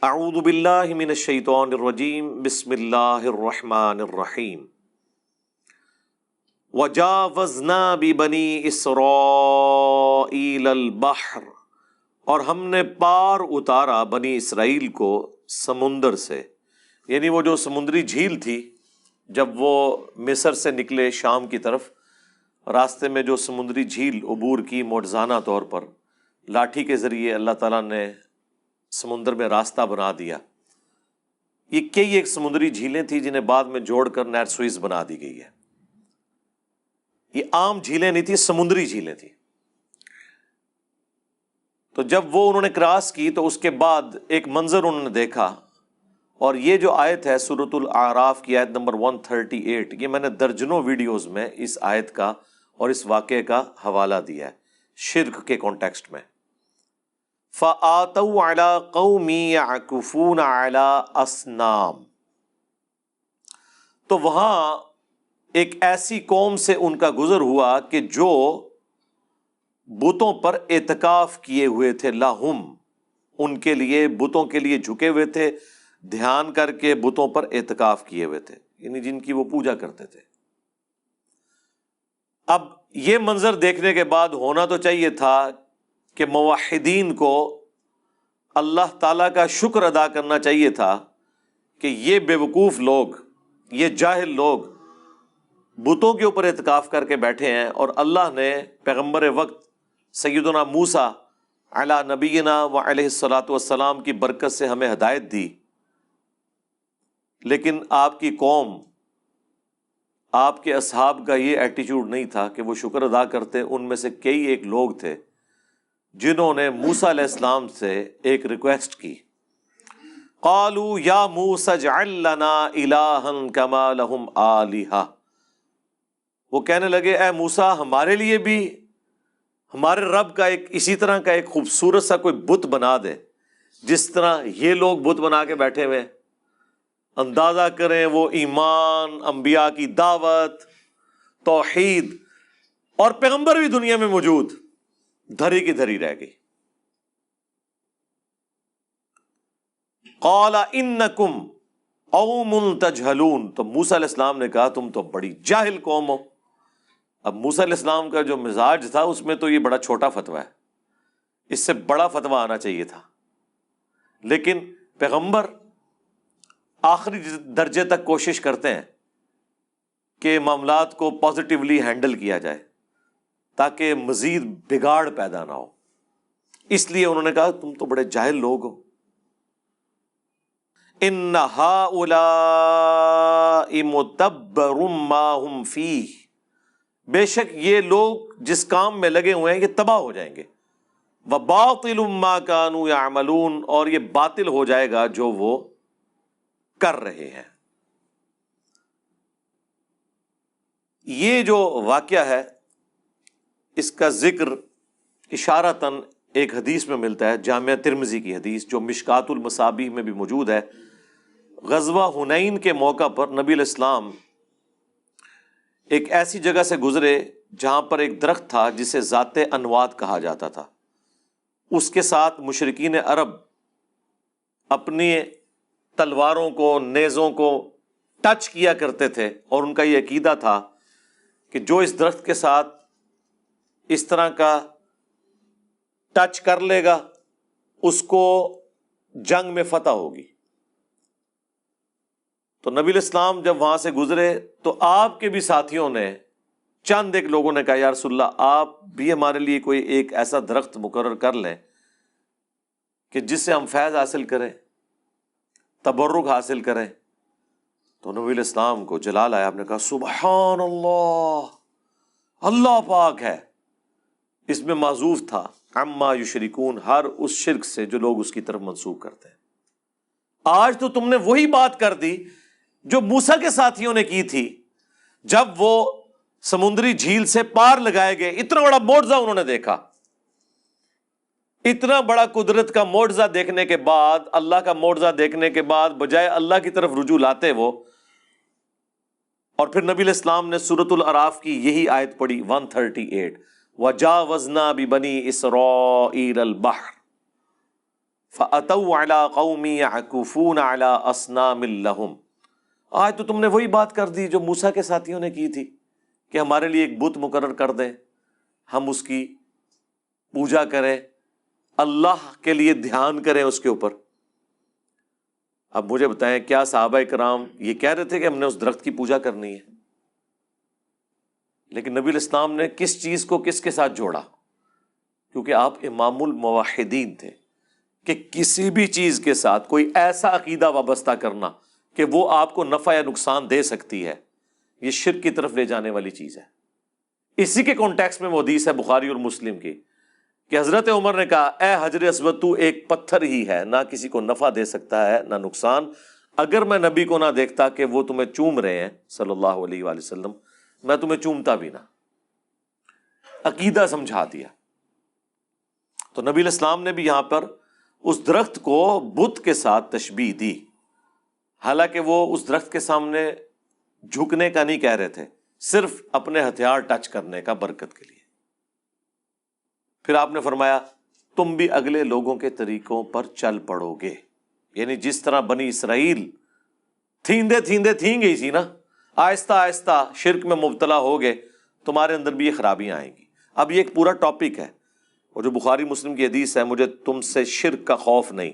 اعوذ باللہ من الشیطان الرجیم بسم اللہ الرحمن الرحیم وجاوزنا ببنی اسرائیل البحر، اور ہم نے پار اتارا بنی اسرائیل کو سمندر سے، یعنی وہ جو سمندری جھیل تھی جب وہ مصر سے نکلے شام کی طرف، راستے میں جو سمندری جھیل عبور کی معجزانہ طور پر لاٹھی کے ذریعے اللہ تعالیٰ نے سمندر میں راستہ بنا دیا۔ یہ کئی ایک سمندری جھیلیں تھیں جنہیں بعد میں جوڑ کر نہر سوئس بنا دی گئی ہے۔ یہ عام جھیلیں نہیں تھیں، سمندری جھیلیں تھیں۔ تو جب وہ انہوں نے کراس کی تو اس کے بعد ایک منظر انہوں نے دیکھا، اور یہ جو آیت ہے سورۃ الاعراف کی آیت نمبر 138، یہ میں نے درجنوں ویڈیوز میں اس آیت کا اور اس واقعے کا حوالہ دیا ہے شرک کے کانٹیکسٹ میں۔ فَآتَوْا عَلَىٰ قَوْمٍ يَعْكُفُونَ عَلَىٰ أَصْنَامٍ، تو وہاں ایک ایسی قوم سے ان کا گزر ہوا کہ جو بتوں پر اعتکاف کیے ہوئے تھے، لہم، ان کے لیے، بتوں کے لیے جھکے ہوئے تھے، دھیان کر کے بتوں پر اعتکاف کیے ہوئے تھے، یعنی جن کی وہ پوجا کرتے تھے۔ اب یہ منظر دیکھنے کے بعد ہونا تو چاہیے تھا کہ موحدین کو اللہ تعالیٰ کا شکر ادا کرنا چاہیے تھا کہ یہ بیوقوف لوگ، یہ جاہل لوگ بتوں کے اوپر اعتکاف کر کے بیٹھے ہیں، اور اللہ نے پیغمبر وقت سیدنا موسیٰ علی نبینا و علیہ الصلاۃ والسلام کی برکت سے ہمیں ہدایت دی، لیکن آپ کی قوم، آپ کے اصحاب کا یہ ایٹیچیوڈ نہیں تھا کہ وہ شکر ادا کرتے۔ ان میں سے کئی ایک لوگ تھے جنہوں نے موسیٰ علیہ السلام سے ایک ریکویسٹ کی، قالوا یا موسیٰ اجعل لنا الہا کما لہم آلہہ، وہ کہنے لگے اے موسیٰ ہمارے لیے بھی ہمارے رب کا ایک اسی طرح کا ایک خوبصورت سا کوئی بت بنا دے جس طرح یہ لوگ بت بنا کے بیٹھے ہوئے۔ اندازہ کریں وہ ایمان، انبیاء کی دعوت، توحید، اور پیغمبر بھی دنیا میں موجود، دھری کی دھری رہ گئی۔ قال انکم قوم تجہلون، تو موسیٰ علیہ السلام نے کہا تم تو بڑی جاہل قوم ہو۔ اب موسیٰ علیہ السلام کا جو مزاج تھا اس میں تو یہ بڑا چھوٹا فتویٰ ہے، اس سے بڑا فتویٰ آنا چاہیے تھا، لیکن پیغمبر آخری درجے تک کوشش کرتے ہیں کہ معاملات کو پازیٹیولی ہینڈل کیا جائے تاکہ مزید بگاڑ پیدا نہ ہو، اس لیے انہوں نے کہا تم تو بڑے جاہل لوگ ہو۔ ان ہؤلاء متبر ما هم فیہ، بے شک یہ لوگ جس کام میں لگے ہوئے ہیں یہ تباہ ہو جائیں گے، وباطل ما كانوا يعملون، اور یہ باطل ہو جائے گا جو وہ کر رہے ہیں۔ یہ جو واقعہ ہے اس کا ذکر اشارتاً ایک حدیث میں ملتا ہے، جامعہ ترمذی کی حدیث جو مشکات المصابیح میں بھی موجود ہے۔ غزوہ حنین کے موقع پر نبی علیہ السلام ایک ایسی جگہ سے گزرے جہاں پر ایک درخت تھا جسے ذات انوات کہا جاتا تھا۔ اس کے ساتھ مشرکین عرب اپنی تلواروں کو، نیزوں کو ٹچ کیا کرتے تھے، اور ان کا یہ عقیدہ تھا کہ جو اس درخت کے ساتھ اس طرح کا ٹچ کر لے گا اس کو جنگ میں فتح ہوگی۔ تو نبی علیہ السلام جب وہاں سے گزرے تو آپ کے بھی ساتھیوں نے، چند ایک لوگوں نے کہا یا رسول اللہ آپ بھی ہمارے لیے کوئی ایک ایسا درخت مقرر کر لیں کہ جس سے ہم فیض حاصل کریں، تبرک حاصل کریں۔ تو نبی علیہ السلام کو جلال آیا، آپ نے کہا سبحان اللہ، اللہ پاک ہے۔ اس میں معذوف تھا عما یشرکون، ہر اس شرک سے جو لوگ اس کی طرف منسوب کرتے ہیں۔ آج تو تم نے وہی بات کر دی جو موسیٰ کے ساتھیوں نے کی تھی جب وہ سمندری جھیل سے پار لگائے گئے۔ اتنا بڑا معجزہ انہوں نے دیکھا، اتنا بڑا قدرت کا معجزہ دیکھنے کے بعد، اللہ کا معجزہ دیکھنے کے بعد بجائے اللہ کی طرف رجوع لاتے وہ، اور پھر نبی علیہ السلام نے سورۃ الاعراف کی یہی آیت پڑھی 138، وَجَاوَزْنَا بِبَنِي إِسْرَائِيلَ الْبَحْرَ فَأَتَوْا عَلَىٰ قَوْمٍ يَعْكُفُونَ عَلَىٰ أَصْنَامٍ لَهُمْ۔ آج تو تم نے وہی بات کر دی جو موسیٰ کے ساتھیوں نے کی تھی کہ ہمارے لیے ایک بت مقرر کر دیں، ہم اس کی پوجا کریں، اللہ کے لیے دھیان کریں اس کے اوپر۔ اب مجھے بتائیں، کیا صحابہ کرام یہ کہہ رہے تھے کہ ہم نے اس درخت کی پوجا کرنی ہے؟ لیکن نبی الاسلام نے کس چیز کو کس کے ساتھ جوڑا؟ کیونکہ آپ امام الموحدین تھے کہ کسی بھی چیز کے ساتھ کوئی ایسا عقیدہ وابستہ کرنا کہ وہ آپ کو نفع یا نقصان دے سکتی ہے، یہ شرک کی طرف لے جانے والی چیز ہے۔ اسی کے کانٹیکسٹ میں وہ حدیث ہے بخاری اور مسلم کی کہ حضرت عمر نے کہا، اے حجر اسود، تو ایک پتھر ہی ہے، نہ کسی کو نفع دے سکتا ہے نہ نقصان، اگر میں نبی کو نہ دیکھتا کہ وہ تمہیں چوم رہے ہیں صلی اللہ علیہ وآلہ وسلم، میں تمہیں چومتا بھی نہ۔ عقیدہ سمجھا دیا۔ تو نبی الاسلام نے بھی یہاں پر اس درخت کو بت کے ساتھ تشبیہ دی، حالانکہ وہ اس درخت کے سامنے جھکنے کا نہیں کہہ رہے تھے، صرف اپنے ہتھیار ٹچ کرنے کا برکت کے لیے۔ پھر آپ نے فرمایا تم بھی اگلے لوگوں کے طریقوں پر چل پڑو گے، یعنی جس طرح بنی اسرائیل تھیندے تھیندے تھیں گئی تھی نا، آہستہ آہستہ شرک میں مبتلا ہو گئے، تمہارے اندر بھی یہ خرابیاں آئیں گی۔ اب یہ ایک پورا ٹاپک ہے، اور جو بخاری مسلم کی حدیث ہے، مجھے تم سے شرک کا خوف نہیں،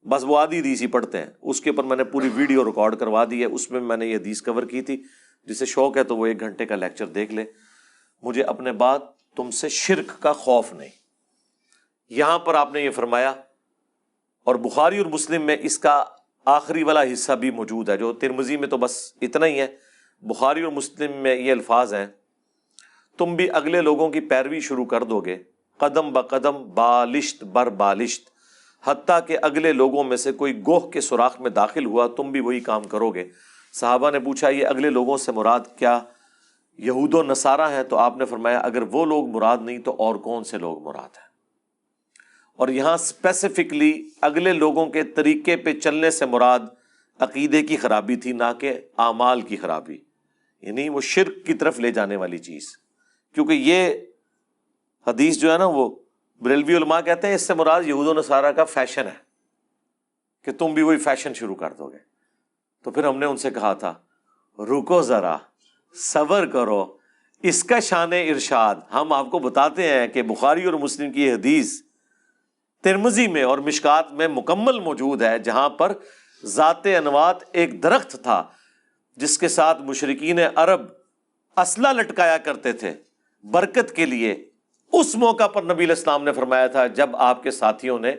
بس وہ آدھی حدیث ہی پڑھتے ہیں، اس کے اوپر میں نے پوری ویڈیو ریکارڈ کروا دی ہے، اس میں نے یہ حدیث کور کی تھی، جسے شوق ہے تو وہ 1 گھنٹے کا لیکچر دیکھ لے۔ مجھے اپنے بعد تم سے شرک کا خوف نہیں، یہاں پر آپ نے یہ فرمایا، اور بخاری اور مسلم میں اس کا آخری والا حصہ بھی موجود ہے، جو ترمذی میں تو بس اتنا ہی ہے، بخاری اور مسلم میں یہ الفاظ ہیں، تم بھی اگلے لوگوں کی پیروی شروع کر دو گے، قدم بقدم بالشت بر بالشت، حتیٰ کہ اگلے لوگوں میں سے کوئی گوہ کے سوراخ میں داخل ہوا تم بھی وہی کام کرو گے۔ صحابہ نے پوچھا یہ اگلے لوگوں سے مراد کیا یہود و نصارہ ہیں؟ تو آپ نے فرمایا اگر وہ لوگ مراد نہیں تو اور کون سے لوگ مراد ہیں؟ اور یہاں اسپیسیفکلی اگلے لوگوں کے طریقے پہ چلنے سے مراد عقیدے کی خرابی تھی، نہ کہ اعمال کی خرابی، یعنی وہ شرک کی طرف لے جانے والی چیز۔ کیونکہ یہ حدیث جو ہے نا، وہ بریلوی علماء کہتے ہیں اس سے مراد یہود و نصارہ کا فیشن ہے کہ تم بھی وہی فیشن شروع کر دو گے۔ تو پھر ہم نے ان سے کہا تھا رکو ذرا، صبر کرو، اس کا شان ارشاد ہم آپ کو بتاتے ہیں کہ بخاری اور مسلم کی یہ حدیث ترمذی میں اور مشکات میں مکمل موجود ہے، جہاں پر ذات انوات ایک درخت تھا جس کے ساتھ مشرکین عرب اسلحہ لٹکایا کرتے تھے برکت کے لیے۔ اس موقع پر نبی علیہ السلام نے فرمایا تھا جب آپ کے ساتھیوں نے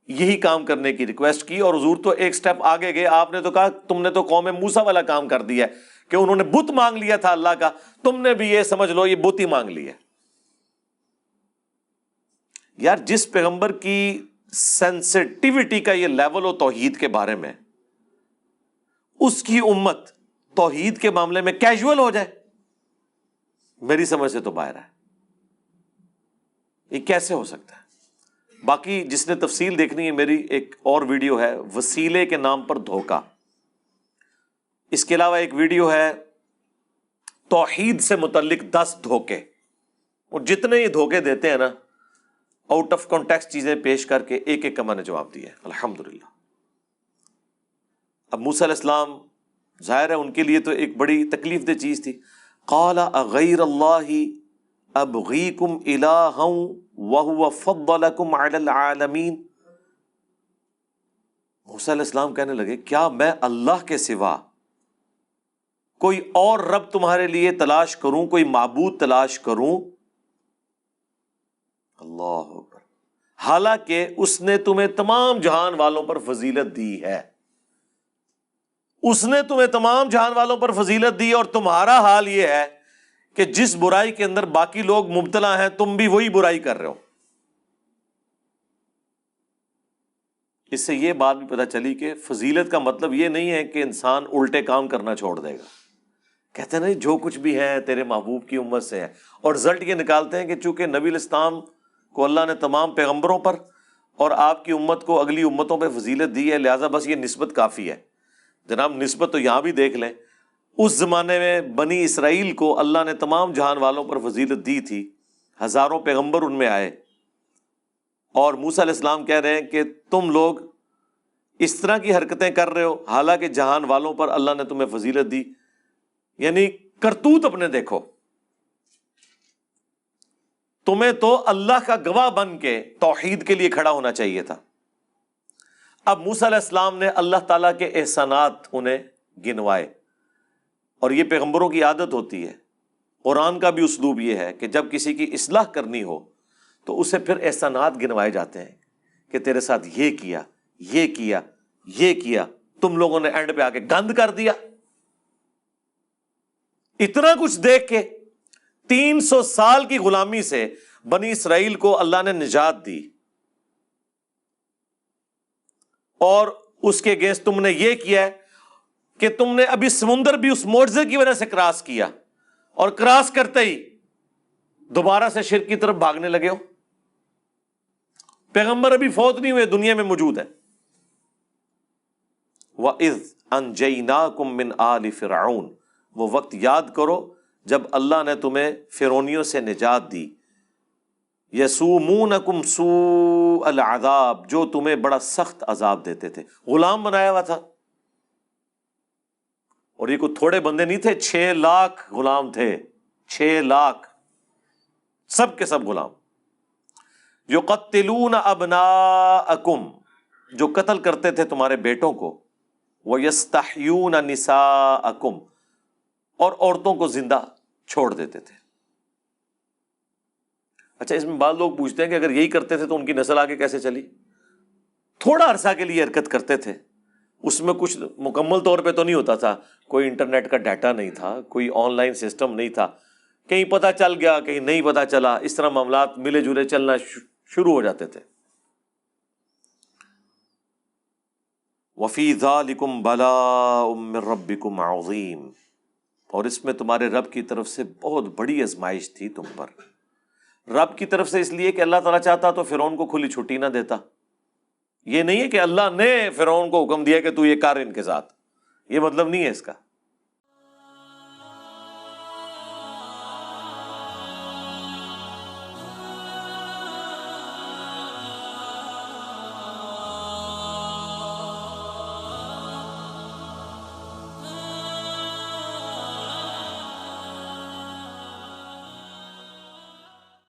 یہی کام کرنے کی ریکویسٹ کی، اور حضور تو ایک سٹیپ آگے گئے، آپ نے تو کہا تم نے تو قوم موسیٰ والا کام کر دیا ہے کہ انہوں نے بت مانگ لیا تھا اللہ کا، تم نے بھی یہ سمجھ لو یہ بت ہی مانگ لیا۔ یار جس پیغمبر کی سینسٹیوٹی کا یہ لیول ہو توحید کے بارے میں، اس کی امت توحید کے معاملے میں کیجول ہو جائے، میری سمجھ سے تو باہر ہے۔ یہ کیسے ہو سکتا ہے؟ باقی جس نے تفصیل دیکھنی ہے، میری ایک اور ویڈیو ہے وسیلے کے نام پر دھوکہ، اس کے علاوہ ایک ویڈیو ہے توحید سے متعلق 10 دھوکے، اور جتنے یہ دھوکے دیتے ہیں نا، آؤٹ آف کانٹیکسٹ چیزیں پیش کر کے ایک ایک کا میں نے جواب دیا ہے الحمدللہ۔ اب موسیٰ علیہ السلام ظاہر ہے ان کے لیے تو ایک بڑی تکلیف دہ چیز تھی، قال اغیر اللہ ابغیکم الہا وہو فضلکم علی العالمین۔ موسیٰ علیہ السلام کہنے لگے کیا میں اللہ کے سوا کوئی اور رب تمہارے لیے تلاش کروں، کوئی معبود تلاش کروں؟ اللہ اکبر، حالانکہ اس نے تمہیں تمام جہان والوں پر فضیلت دی ہے، اس نے تمہیں تمام جہان والوں پر فضیلت دی، اور تمہارا حال یہ ہے کہ جس برائی کے اندر باقی لوگ مبتلا ہیں تم بھی وہی برائی کر رہے ہو۔ اس سے یہ بات بھی پتہ چلی کہ فضیلت کا مطلب یہ نہیں ہے کہ انسان الٹے کام کرنا چھوڑ دے گا۔ کہتے ہیں نہیں جو کچھ بھی ہے تیرے محبوب کی امت سے ہے، اور رزلٹ یہ نکالتے ہیں کہ چونکہ نبی علیہ السلام کو اللہ نے تمام پیغمبروں پر اور آپ کی امت کو اگلی امتوں پہ فضیلت دی ہے، لہٰذا بس یہ نسبت کافی ہے۔ جناب نسبت تو یہاں بھی دیکھ لیں، اس زمانے میں بنی اسرائیل کو اللہ نے تمام جہان والوں پر فضیلت دی تھی، ہزاروں پیغمبر ان میں آئے، اور موسیٰ علیہ السلام کہہ رہے ہیں کہ تم لوگ اس طرح کی حرکتیں کر رہے ہو حالانکہ جہان والوں پر اللہ نے تمہیں فضیلت دی. یعنی کرتوت اپنے دیکھو. تمہیں تو اللہ کا گواہ بن کے توحید کے لیے کھڑا ہونا چاہیے تھا. اب موسیٰ علیہ السلام نے اللہ تعالیٰ کے احسانات انہیں گنوائے. اور یہ پیغمبروں کی عادت ہوتی ہے. قرآن کا بھی اسلوب یہ ہے کہ جب کسی کی اصلاح کرنی ہو تو اسے پھر احسانات گنوائے جاتے ہیں کہ تیرے ساتھ یہ کیا، یہ کیا، یہ کیا، تم لوگوں نے اینڈ پہ آ کے گند کر دیا. اتنا کچھ دیکھ کے 300 سال کی غلامی سے بنی اسرائیل کو اللہ نے نجات دی، اور اس کے اگینسٹ تم نے یہ کیا ہے کہ تم نے ابھی سمندر بھی اس معجزے کی وجہ سے کراس کیا، اور کراس کرتے ہی دوبارہ سے شرک کی طرف بھاگنے لگے ہو. پیغمبر ابھی فوت نہیں ہوئے، دنیا میں موجود ہے. وَإِذْ أَنْجَيْنَاكُمْ مِنْ آلِ فِرْعَوْنَ، وہ وقت یاد کرو جب اللہ نے تمہیں فرعونیوں سے نجات دی. یسومونکم سوء العذاب، جو تمہیں بڑا سخت عذاب دیتے تھے. غلام بنایا ہوا تھا، اور یہ کوئی تھوڑے بندے نہیں تھے، 6 لاکھ غلام تھے. 6 لاکھ، سب کے سب غلام. یقتلون ابناءکم، جو قتل کرتے تھے تمہارے بیٹوں کو. ویستحیون نساءکم، اور عورتوں کو زندہ چھوڑ دیتے تھے. اچھا، اس میں بعض لوگ پوچھتے ہیں کہ اگر یہی کرتے تھے تو ان کی نسل آگے کیسے چلی؟ تھوڑا عرصہ کے لیے حرکت کرتے تھے، اس میں کچھ مکمل طور پہ تو نہیں ہوتا تھا. کوئی انٹرنیٹ کا ڈیٹا نہیں تھا، کوئی آن لائن سسٹم نہیں تھا، کہیں پتہ چل گیا کہیں نہیں پتہ چلا، اس طرح معاملات ملے جلے چلنا شروع ہو جاتے تھے. وَفِي ذَلِكُمْ بَلَاءٌ مِّن رَبِّكُمْ عَظِيمٌ، اور اس میں تمہارے رب کی طرف سے بہت بڑی آزمائش تھی تم پر. رب کی طرف سے اس لیے کہ اللہ تعالیٰ چاہتا تو فرعون کو کھلی چھٹی نہ دیتا. یہ نہیں ہے کہ اللہ نے فرعون کو حکم دیا کہ تو یہ کر ان کے ساتھ، یہ مطلب نہیں ہے اس کا.